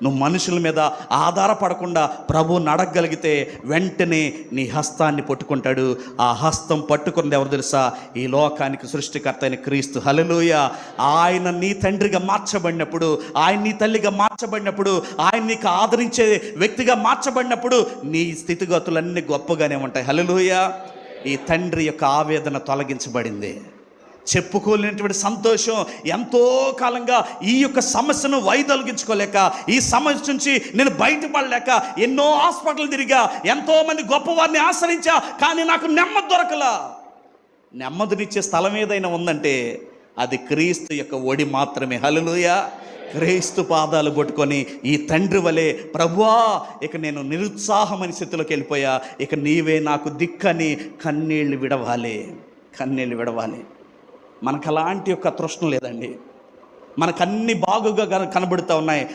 నువ్వు మనుషుల మీద ఆధారపడకుండా ప్రభువుని అడగగలిగితే వెంటనే నీ హస్తాన్ని పట్టుకుంటాడు. ఆ హస్తం పట్టుకున్నది ఎవరు తెలుసా? ఈ లోకానికి సృష్టికర్త అయిన క్రీస్తు. హల్లెలూయా. ఆయన నీ తండ్రిగా మార్చబడినప్పుడు, ఆయన నీ తల్లిగా మార్చబడినప్పుడు, ఆయన నీకు ఆదరించే వ్యక్తిగా మార్చబడినప్పుడు నీ స్థితిగతులన్నీ గొప్పగానే ఉంటాయి. హల్లెలూయా. ఈ తండ్రి యొక్క ఆవేదన తొలగించబడింది. చెప్పుకోలేనటువంటి సంతోషం. ఎంతో కాలంగా ఈ యొక్క సమస్యను వైదొలగించుకోలేక, ఈ సమస్య నుంచి నేను బయటపడలేక ఎన్నో హాస్పిటల్ తిరిగా, ఎంతోమంది గొప్పవారిని ఆశ్రయించా, కానీ నాకు నెమ్మది దొరకలా. నెమ్మదినిచ్చే స్థలం ఏదైనా ఉందంటే అది క్రీస్తు యొక్క ఒడి మాత్రమే. హల్లెలూయా. క్రీస్తు పాదాలు పట్టుకొని ఈ తండ్రి వలె, ప్రభువా ఇక నేను నిరుత్సాహమైన స్థితిలోకి వెళ్ళిపోయా, ఇక నీవే నాకు దిక్కని కన్నీళ్ళు విడవాలి. మనకు అలాంటి యొక్క తృష్ణ లేదండి. మనకు అన్ని బాగుగా కనబడుతూ ఉన్నాయి.